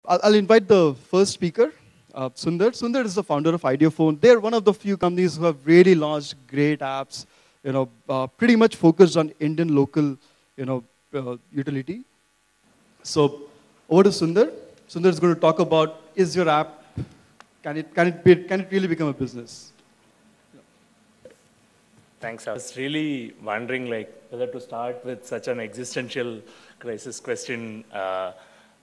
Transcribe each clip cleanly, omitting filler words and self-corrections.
I'll invite the first speaker, Sundar. Sundar is the founder of Ideophone. They're one of the few companies who have really launched great apps, pretty much focused on Indian local, utility. So over to Sundar. Sundar is going to talk about, is your app, can it really become a business? Thanks. I was really wondering whether to start with such an existential crisis question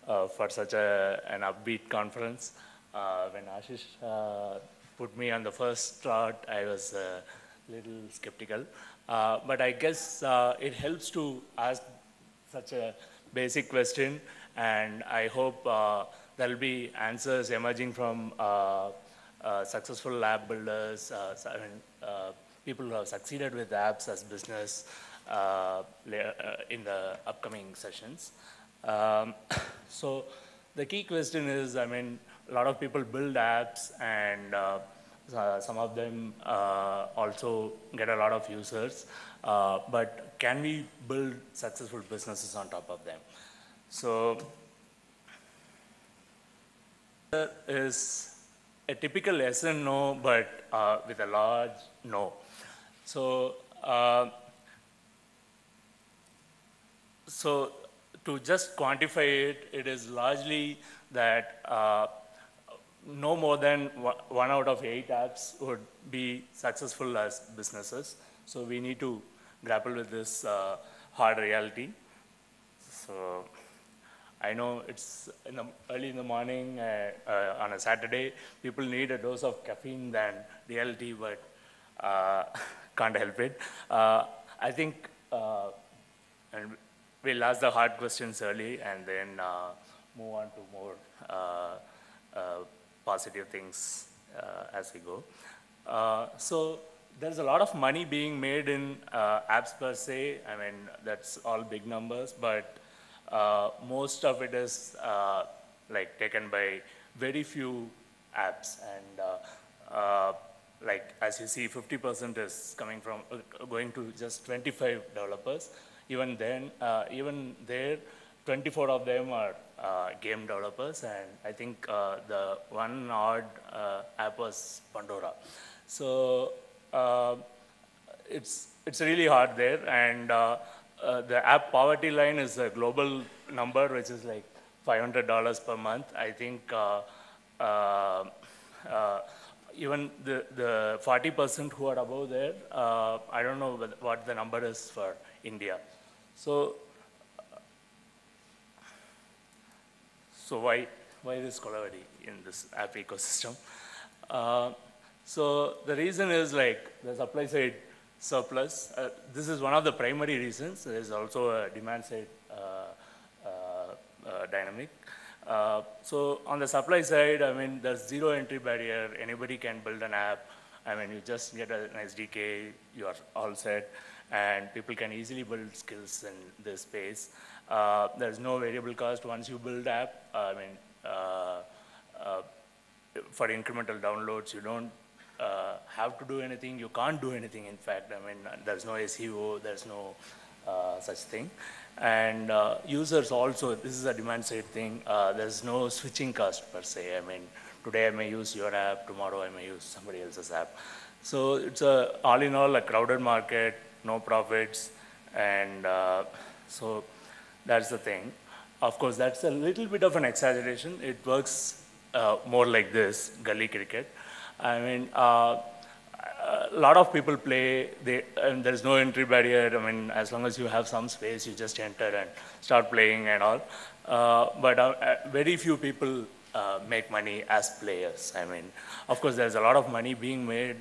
for such an upbeat conference. When Ashish put me on the first thought, I was a little skeptical. But I guess it helps to ask such a basic question, and I hope there will be answers emerging from successful lab builders, people who have succeeded with apps as business in the upcoming sessions. So the key question is, a lot of people build apps, and some of them also get a lot of users, but can we build successful businesses on top of them? So there is a typical yes and no, but with a large no. So, so to just quantify it, it is largely that no more than 1 out of 8 apps would be successful as businesses. So we need to grapple with this hard reality. So I know it's early in the morning on a Saturday. People need a dose of caffeine than reality, but can't help it. I think and we'll ask the hard questions early and then move on to more positive things as we go. So there's a lot of money being made in apps per se. That's all big numbers, but most of it is taken by very few apps, and as you see, 50% is coming from going to just 25 developers. Even then, even there, 24 of them are game developers, and I think the one odd app was Pandora. So it's really hard there, and the app poverty line is a global number, which is like $500 per month. I think even the 40% who are above there, I don't know what the number is for India. So why this calamity in this app ecosystem? So the reason is the supply side surplus. This is one of the primary reasons. There is also a demand side dynamic. So on the supply side, there's zero entry barrier. Anybody can build an app. You just get an SDK, you are all set, and people can easily build skills in this space. There's no variable cost once you build app. For incremental downloads, you don't have to do anything. You can't do anything, in fact. There's no SEO, there's no such thing. And users also, this is a demand side thing, there's no switching cost per se. Today I may use your app, tomorrow I may use somebody else's app. So it's all in all a crowded market, no profits, and so that's the thing. Of course, that's a little bit of an exaggeration. It works more like this, gully cricket. A lot of people play, and there's no entry barrier. As long as you have some space, you just enter and start playing and all. But very few people make money as players. Of course, there's a lot of money being made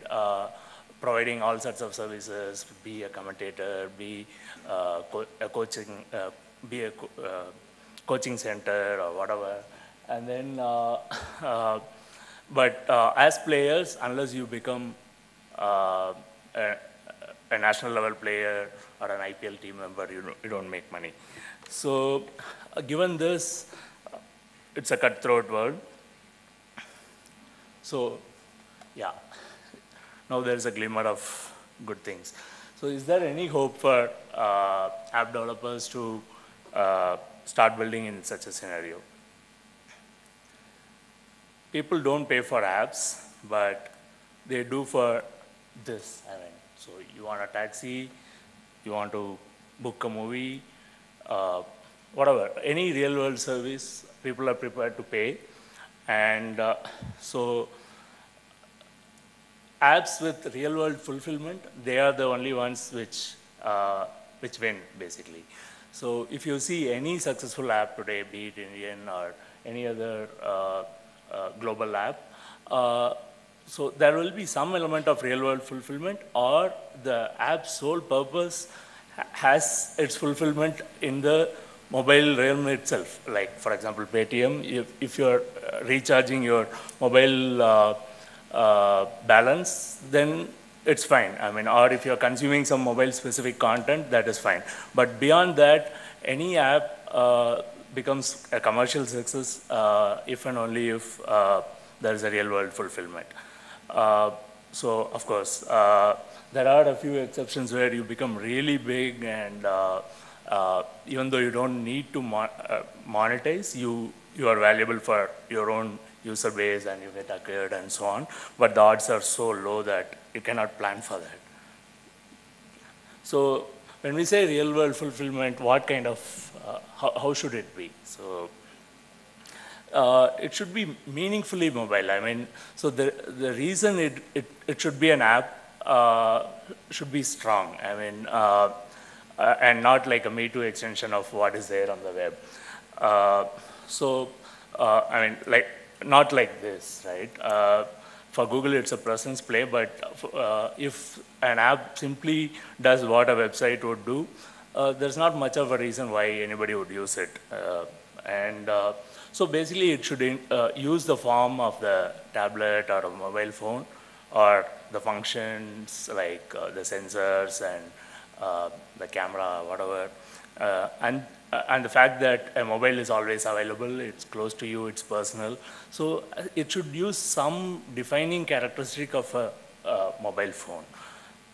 providing all sorts of services, be a commentator, be a coaching, be a coaching center or whatever. And then, but as players, unless you become a national level player or an IPL team member, you don't make money. So given this, it's a cutthroat world. So yeah, now there's a glimmer of good things. So is there any hope for app developers to start building in such a scenario? people don't pay for apps, but they do for this. I mean, so you want a taxi, you want to book a movie, uh, whatever, any real world service, people are prepared to pay. And so apps with real world fulfillment, they are the only ones which win basically. So if you see any successful app today, be it Indian or any other global app, so there will be some element of real world fulfillment, or the app's sole purpose has its fulfillment in the mobile realm itself. Like for example, Paytm, if you're recharging your mobile balance, then it's fine. I mean, or if you're consuming some mobile specific content, that is fine. But beyond that, any app becomes a commercial success if and only if there is a real world fulfillment. So of course, there are a few exceptions where you become really big, and even though you don't need to monetize, you are valuable for your own user base and you get acquired and so on, but the odds are so low that you cannot plan for that. So when we say real world fulfillment, what kind of, how should it be? So it should be meaningfully mobile. I mean, so the reason it should be an app should be strong. I mean, and not like a Me Too extension of what is there on the web. I mean, like, not like this, right? For Google, it's a presence play, but if an app simply does what a website would do, there's not much of a reason why anybody would use it. So basically, it should use the form of the tablet or a mobile phone, or the functions like the sensors and the camera, whatever. And the fact that a mobile is always available, it's close to you, it's personal. So it should use some defining characteristic of a mobile phone.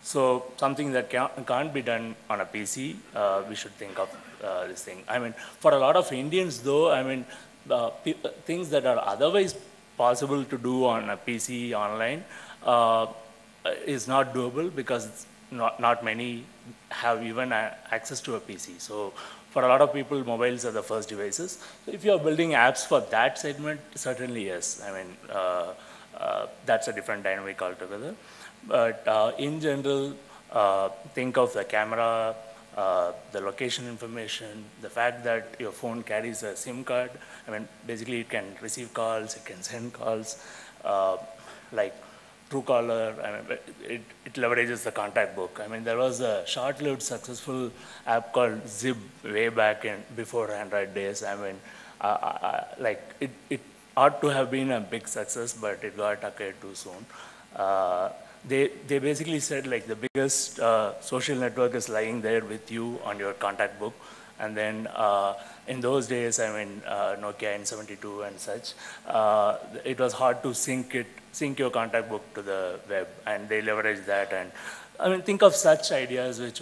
So something that can't be done on a PC, we should think of this thing. I mean, for a lot of Indians though, I mean, things that are otherwise possible to do on a PC online is not doable, because not many have even access to a PC. So for a lot of people, mobiles are the first devices. So if you're building apps for that segment, certainly yes. I mean, that's a different dynamic altogether. But in general, think of the camera, the location information, the fact that your phone carries a SIM card. I mean, basically it can receive calls, it can send calls, like Truecaller. I mean, it leverages the contact book. I mean, there was a short-lived successful app called Zip way back before Android days. I mean, like it ought to have been a big success, but it got acquired too soon. They basically said like the biggest social network is lying there with you on your contact book. And then in those days, I mean, Nokia N72 and such, it was hard to sync your contact book to the web, and they leveraged that. And I mean, think of such ideas which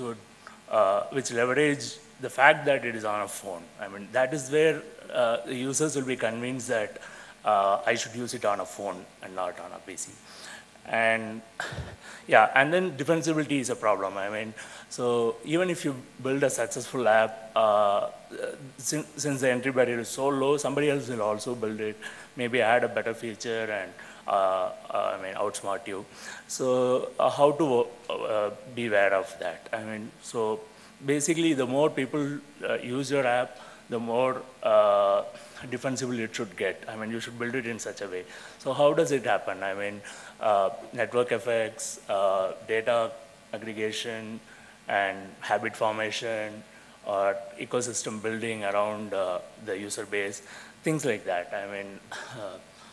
leverage the fact that it is on a phone. I mean, that is where the users will be convinced that I should use it on a phone and not on a PC. And yeah, and then defensibility is a problem. I mean, so even if you build a successful app, since the entry barrier is so low, somebody else will also build it, maybe add a better feature and I mean, outsmart you. So how to be aware of that? I mean, so basically the more people use your app, the more defensible it should get. I mean, you should build it in such a way. So how does it happen? I mean, network effects, data aggregation, and habit formation, or ecosystem building around the user base, things like that. I mean,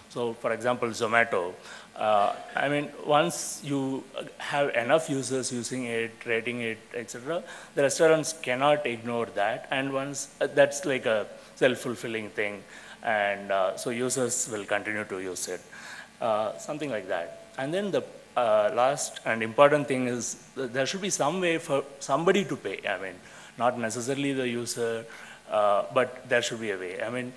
so for example, Zomato, I mean, once you have enough users using it, rating it, etc., the restaurants cannot ignore that. And once that's like a self-fulfilling thing, and so users will continue to use it, something like that. And then the last and important thing is there should be some way for somebody to pay. I mean, not necessarily the user, but there should be a way. I mean,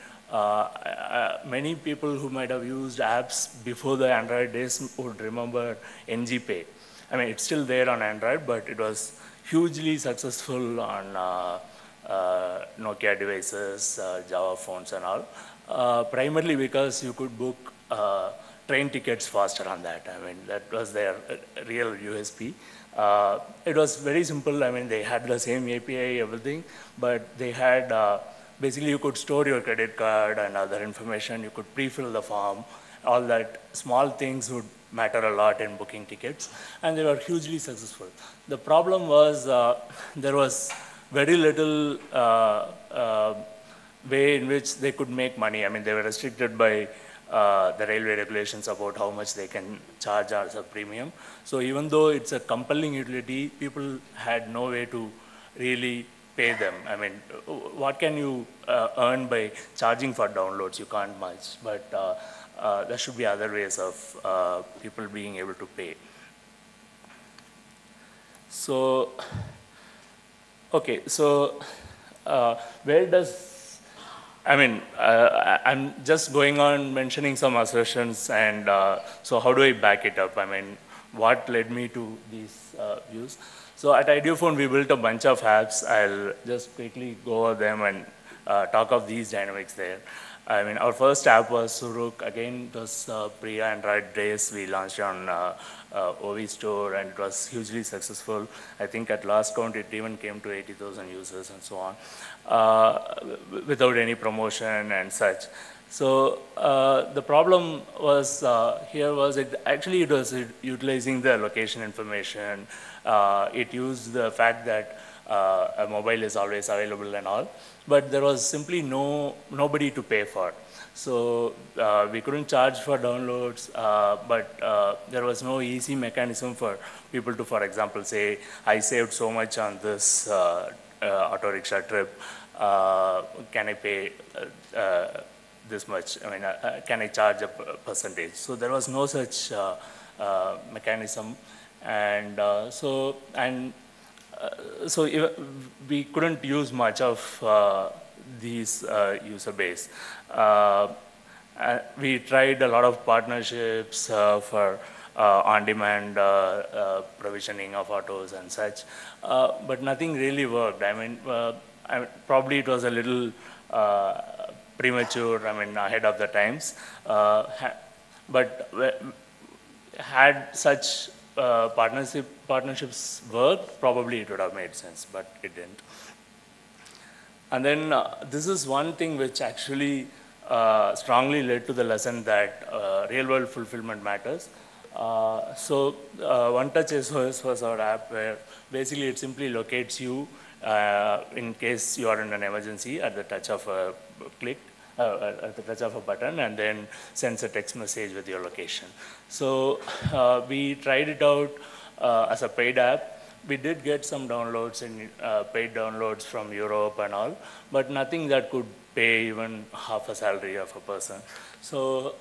Many people who might have used apps before the Android days would remember NGPay. I mean, it's still there on Android, but it was hugely successful on Nokia devices, Java phones and all, primarily because you could book train tickets faster on that. I mean, that was their real USP. It was very simple. I mean, they had the same API, everything, but they had, basically you could store your credit card and other information. You could pre-fill the form. All that small things would matter a lot in booking tickets, and they were hugely successful. The problem was there was very little way in which they could make money. I mean, they were restricted by the railway regulations about how much they can charge as a premium. So even though it's a compelling utility, people had no way to really pay them. I mean, what can you earn by charging for downloads? You can't much, but there should be other ways of people being able to pay. So, okay, so where does, I mean, I'm just going on mentioning some assertions, and so how do I back it up? I mean, what led me to these views? So at Ideophone, we built a bunch of apps. I'll just quickly go over them and talk of these dynamics there. I mean, our first app was Suruk. Again, it was pre-Android days. We launched on OV Store, and it was hugely successful. I think at last count, it even came to 80,000 users and so on, without any promotion and such. So the problem was here was it was utilizing the location information. It used the fact that a mobile is always available and all, but there was simply nobody to pay for. So we couldn't charge for downloads, but there was no easy mechanism for people to, for example, say, I saved so much on this auto rickshaw trip, can I pay this much? I mean, can I charge a percentage? So there was no such mechanism, and so we couldn't use much of these user base. We tried a lot of partnerships for on-demand provisioning of autos and such, but nothing really worked. I mean, probably it was a little premature, I mean, ahead of the times. But had such partnerships worked, probably it would have made sense, but it didn't. And then this is one thing which actually strongly led to the lesson that real-world fulfillment matters. So One Touch SOS was our app where basically it simply locates you in case you are in an emergency at the touch of a click, at the touch of a button, and then sends a text message with your location. So we tried it out as a paid app. We did get some downloads and paid downloads from Europe and all, but nothing that could pay even half a salary of a person. So,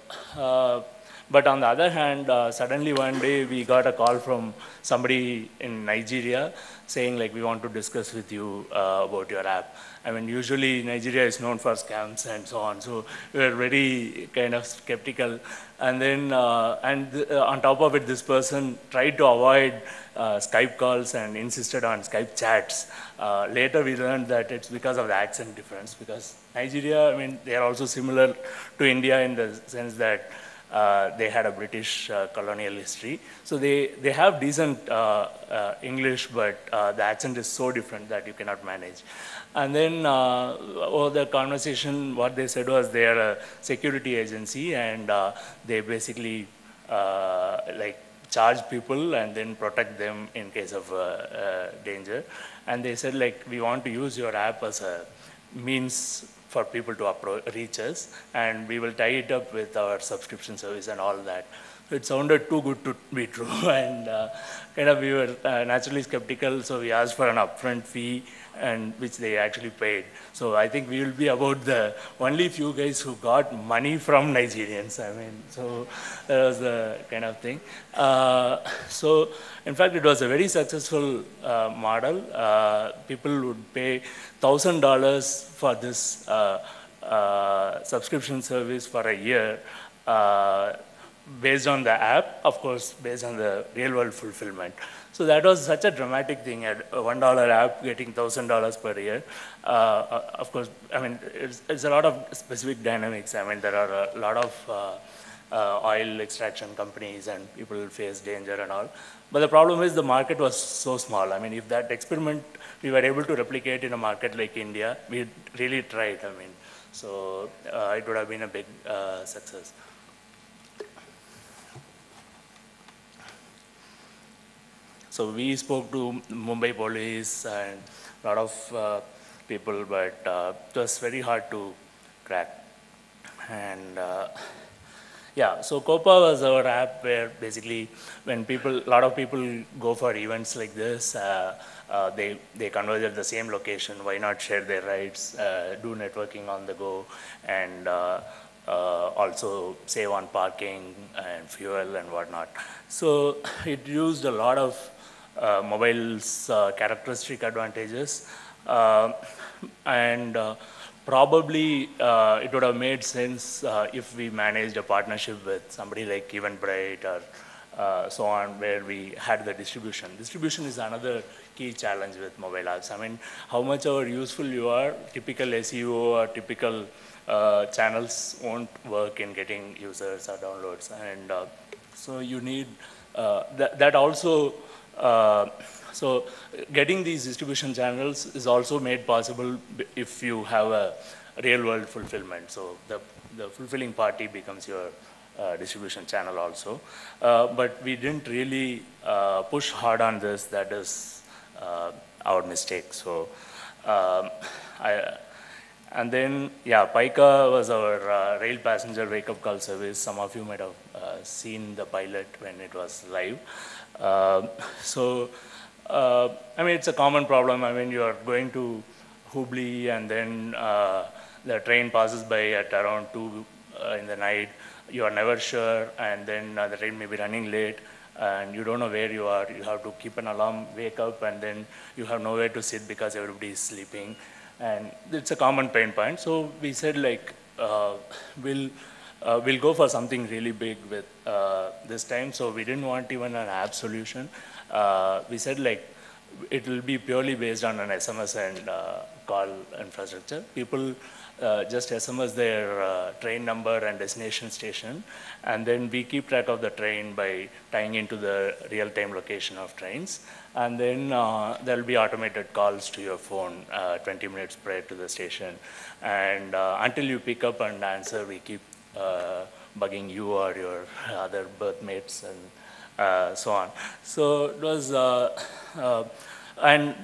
but on the other hand, suddenly one day we got a call from somebody in Nigeria saying like, we want to discuss with you about your app. I mean, usually Nigeria is known for scams and so on, so we were very kind of skeptical. And then, on top of it, this person tried to avoid Skype calls and insisted on Skype chats. Later we learned that it's because of the accent difference, because Nigeria, I mean, they are also similar to India in the sense that they had a British colonial history. So they have decent English, but the accent is so different that you cannot manage. And then over the conversation, what they said was they are a security agency, and they basically like charge people and then protect them in case of danger. And they said like, we want to use your app as a means for people to reach us, and we will tie it up with our subscription service and all that. So it sounded too good to be true, and kind of we were naturally skeptical, so we asked for an upfront fee, and which they actually paid. So I think we will be about the only few guys who got money from Nigerians. I mean, so that was the kind of thing. So in fact, it was a very successful model. People would pay $1,000 for this subscription service for a year based on the app, of course, based on the real world fulfillment. So that was such a dramatic thing, at a $1 app getting $1,000 per year. Of course, I mean, it's a lot of specific dynamics. I mean, there are a lot of oil extraction companies and people face danger and all. But the problem is the market was so small. I mean, if that experiment we were able to replicate in a market like India, we really tried. I mean, so it would have been a big success. So we spoke to Mumbai police and a lot of people, but it was very hard to crack. And yeah, so Copa was our app where basically when a lot of people go for events like this, they converge at the same location. Why not share their rides, do networking on the go, and also save on parking and fuel and whatnot. So it used a lot of mobile's characteristic advantages, and probably it would have made sense if we managed a partnership with somebody like Eventbrite or so on, where we had the distribution. Distribution is another key challenge with mobile apps. I mean, how much ever useful you are, typical SEO or typical channels won't work in getting users or downloads. And so you need that also. So getting these distribution channels is also made possible if you have a real world fulfillment. So the fulfilling party becomes your distribution channel also. But we didn't really push hard on this. That is our mistake. So and then, yeah, Pica was our rail passenger wake-up call service. Some of you might have seen the pilot when it was live. I mean, it's a common problem. I mean, you are going to Hubli and then the train passes by at around 2 in the night. You are never sure, and then the train may be running late and you don't know where you are. You have to keep an alarm, wake up, and then you have nowhere to sit because everybody is sleeping. And it's a common pain point. So we said, like, we'll go for something really big with this time. So we didn't want even an app solution. We said, like, it will be purely based on an SMS and call infrastructure. People just SMS their train number and destination station, and then we keep track of the train by tying into the real-time location of trains. And then there will be automated calls to your phone 20 minutes prior to the station. And until you pick up and answer, we keep bugging you or your other berthmates and so on. So it was, and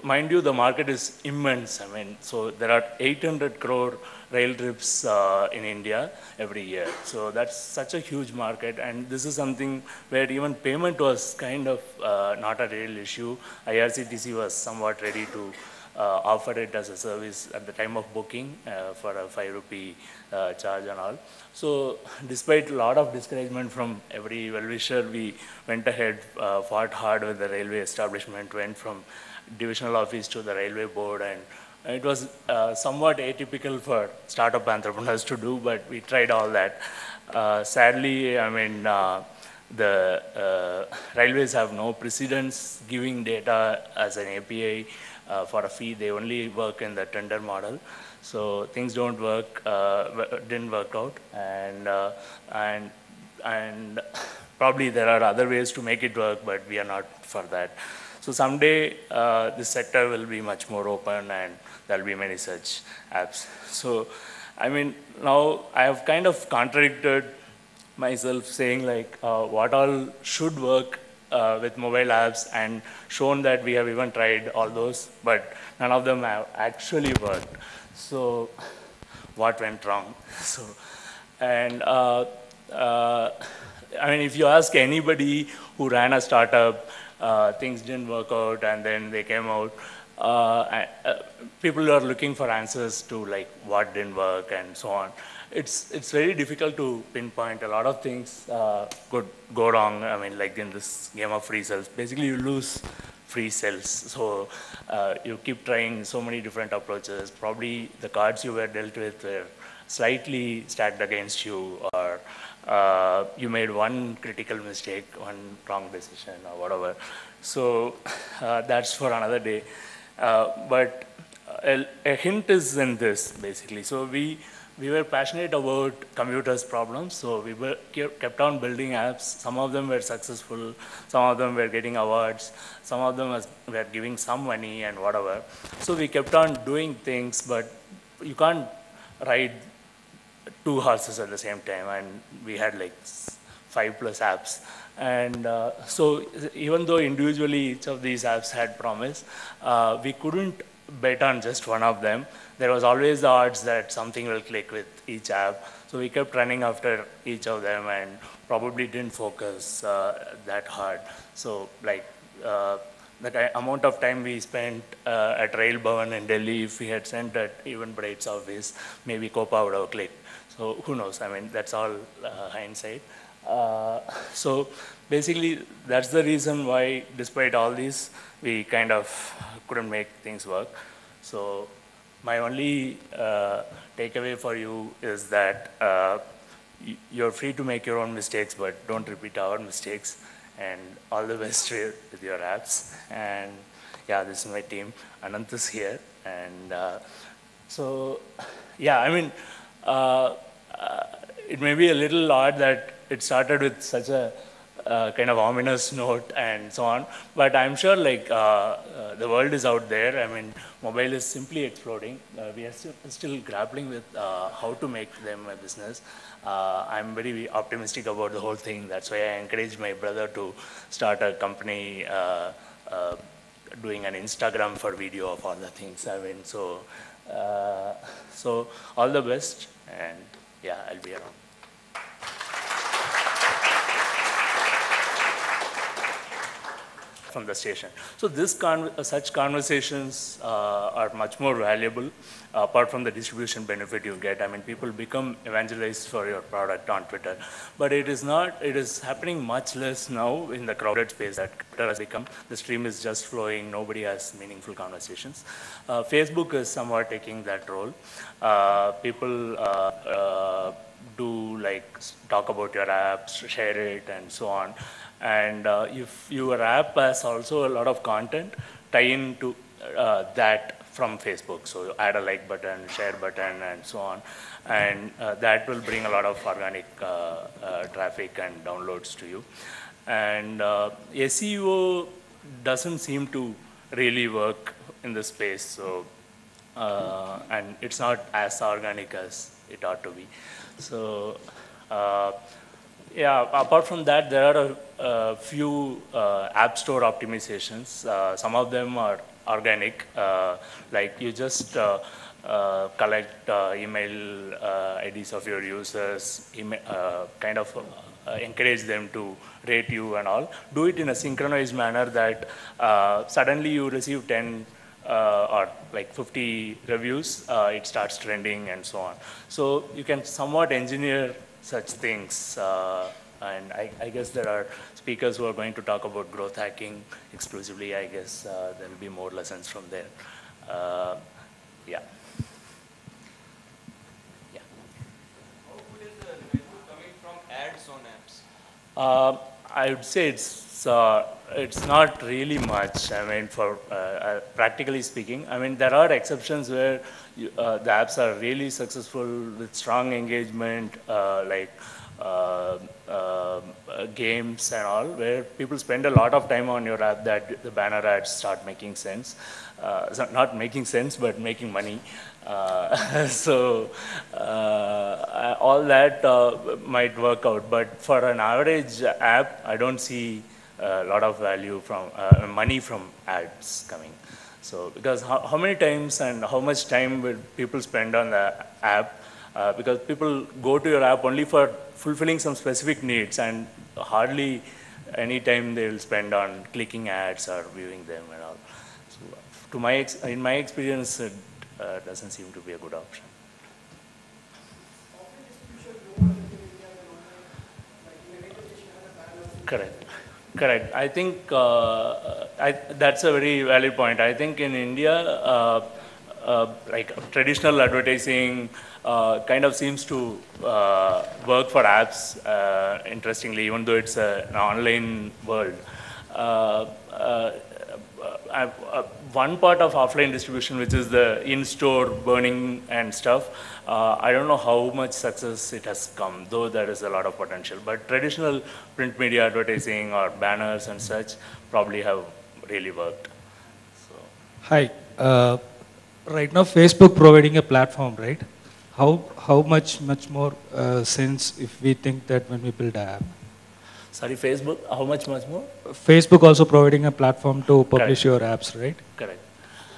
mind you, the market is immense. I mean, so there are 800 crore rail trips in India every year. So that's such a huge market, and this is something where even payment was kind of not a real issue. IRCTC was somewhat ready to offer it as a service at the time of booking for a 5 rupee charge and all. So despite a lot of discouragement from every well-wisher, we went ahead, fought hard with the railway establishment, went from divisional office to the railway board, and it was somewhat atypical for startup entrepreneurs to do, but we tried all that. Sadly, I mean, the railways have no precedence giving data as an API for a fee. They only work in the tender model. So things don't work, didn't work out, and probably there are other ways to make it work, but we are not for that. So someday this sector will be much more open and there will be many such apps. So I mean, now I have kind of contradicted myself, saying like what all should work with mobile apps, and shown that we have even tried all those, but none of them have actually worked. So what went wrong? So, and I mean, if you ask anybody who ran a startup, things didn't work out and then they came out, people are looking for answers to like what didn't work and so on. It's very difficult to pinpoint. A lot of things could go wrong. I mean, like in this game of free cells, basically you lose free cells. So you keep trying so many different approaches. Probably the cards you were dealt with were slightly stacked against you, or you made one critical mistake, one wrong decision or whatever. So that's for another day. But a hint is in this, basically. So we were passionate about commuters' problems, so we kept on building apps. Some of them were successful, some of them were getting awards, some of them were giving some money and whatever. So we kept on doing things, but you can't ride two horses at the same time, and we had like 5+ apps. And so even though individually each of these apps had promise, we couldn't bet on just one of them. There was always the odds that something will click with each app. So we kept running after each of them and probably didn't focus that hard. So like the amount of time we spent at Railburn in Delhi, if we had sent at Eventbrite's office, maybe Copa would have clicked. So who knows? I mean, that's all hindsight. So basically, that's the reason why, despite all this, we kind of couldn't make things work. So my only takeaway for you is that you're free to make your own mistakes, but don't repeat our mistakes. And all the best with your apps. And yeah, this is my team. Anant is here. And so, yeah, I mean, it may be a little odd that it started with such a kind of ominous note and so on, but I'm sure like the world is out there. I mean, mobile is simply exploding. We are still grappling with how to make them a business. I'm very optimistic about the whole thing. That's why I encouraged my brother to start a company doing an Instagram for video of all the things. I mean, so all the best, and yeah, I'll be around. From the station. So such conversations are much more valuable apart from the distribution benefit you get. I mean, people become evangelists for your product on Twitter, but it is happening much less now in the crowded space that Twitter has become. The stream is just flowing, nobody has meaningful conversations. Facebook is somewhat taking that role. People do like talk about your apps, share it, and so on. And if your app has also a lot of content, tie into that from Facebook. So add a like button, share button, and so on. And that will bring a lot of organic traffic and downloads to you. And SEO doesn't seem to really work in this space. So, and it's not as organic as it ought to be. So, yeah, apart from that, there are a few app store optimizations. Some of them are organic, like you just collect email IDs of your users, kind of encourage them to rate you and all. Do it in a synchronized manner that suddenly you receive 10 or like 50 reviews, it starts trending and so on. So you can somewhat engineer such things. And I guess there are speakers who are going to talk about growth hacking exclusively. I guess there will be more lessons from there. Yeah. Yeah. How good is the revenue coming from ads on apps? I would say it's not really much. I mean, for practically speaking, I mean, there are exceptions where the apps are really successful with strong engagement, like games and all, where people spend a lot of time on your app that the banner ads start making sense. Not making sense, but making money. So all that might work out. But for an average app, I don't see a lot of value from money from ads coming. So because how many times and how much time will people spend on the app? Because people go to your app only for fulfilling some specific needs, and hardly any time they will spend on clicking ads or viewing them and all. So in my experience, it doesn't seem to be a good option. Correct. I think That's a very valid point. I think in India, like traditional advertising kind of seems to work for apps, interestingly, even though it's an online world. Uh, uh, One part of offline distribution, which is the in-store burning and stuff, I don't know how much success it has come, though there is a lot of potential. But traditional print media advertising or banners and such probably have really worked. So. Hi. Right now, Facebook providing a platform, right? How much more sense if we think that when we build an app? Sorry, Facebook, how much more? Facebook also providing a platform to publish Correct. your apps, right? Correct.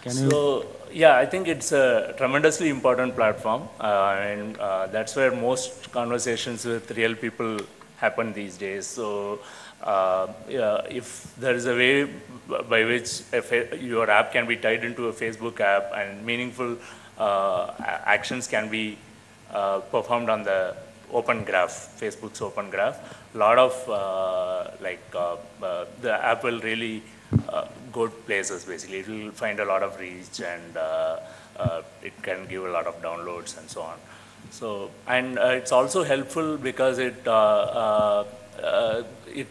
Can So, yeah, I think it's a tremendously important platform, and that's where most conversations with real people happen these days. So, yeah, if there is a way by which your app can be tied into a Facebook app and meaningful actions can be performed on the open graph, Facebook's open graph, a lot of the app will really go places. Basically, it will find a lot of reach, and it can give a lot of downloads and so on. So, and it's also helpful because it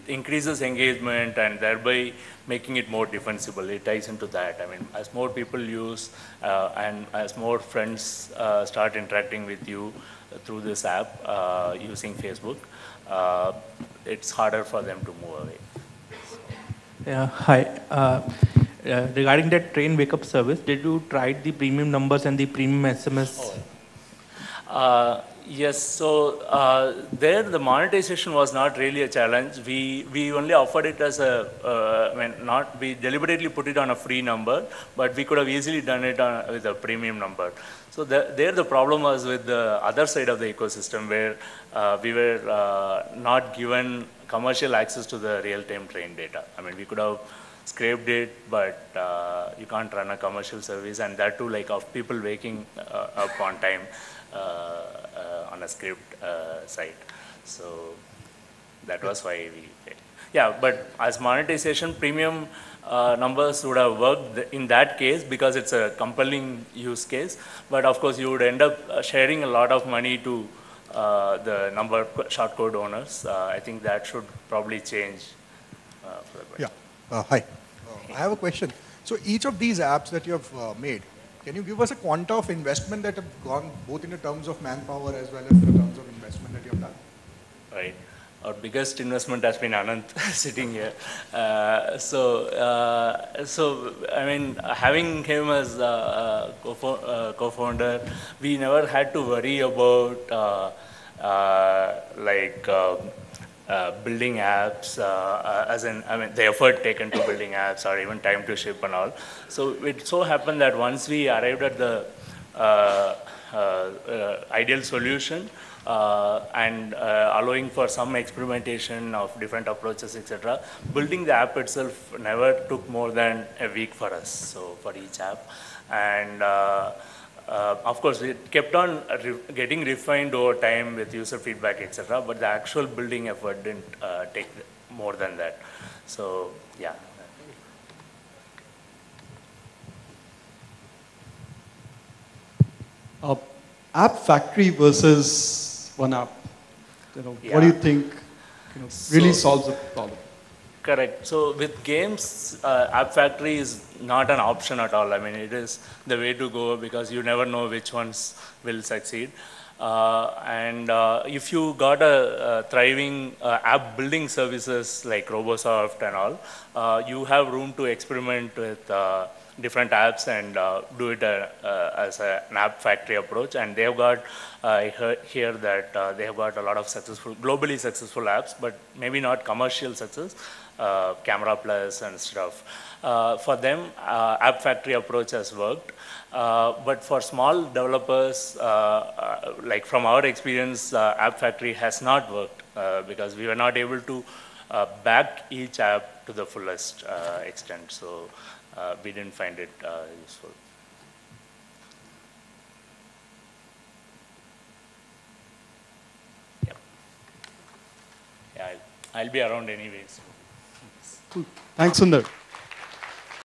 increases engagement and thereby making it more defensible. It ties into that. I mean, as more people use and as more friends start interacting with you through this app using Facebook, it's harder for them to move away. Yeah, hi. Regarding that train wake-up service, did you try the premium numbers and the premium SMS? Yes, so there the monetization was not really a challenge. We only offered it as we deliberately put it on a free number, but we could have easily done it with a premium number. So there the problem was with the other side of the ecosystem where we were not given commercial access to the real-time train data. I mean, we could have scraped it, but you can't run a commercial service, and that too, like of people waking up on time on a script site. So that was why we paid. Yeah, but as monetization, premium numbers would have worked in that case because it's a compelling use case. But of course, you would end up sharing a lot of money to the number short code owners. I think that should probably change for the question. Yeah. Hi. I have a question. So each of these apps that you have made, can you give us a quanta of investment that have gone both in the terms of manpower as well as in the terms of investment that you have done? Right. Our biggest investment has been Anant sitting here. So I mean, having him as co-founder, we never had to worry about building apps, the effort taken to building apps or even time to ship and all. So it so happened that once we arrived at the ideal solution and allowing for some experimentation of different approaches, etc., building the app itself never took more than a week for us, so for each app. And of course, it kept on getting refined over time with user feedback, etc. But the actual building effort didn't take more than that. So, yeah. App factory versus one app. What do you think really solves the problem? Correct. So with games, App Factory is not an option at all. I mean, it is the way to go because you never know which ones will succeed. If you got a thriving app building services like Robosoft and all, you have room to experiment with different apps and do it as an App Factory approach. And they've got, I hear that they have got a lot of globally successful apps, but maybe not commercial success. Camera Plus and stuff. For them, App Factory approach has worked. But for small developers, like from our experience, App Factory has not worked because we were not able to back each app to the fullest extent. So we didn't find it useful. Yep. Yeah, I'll be around anyways. Cool. Thanks, Sundar.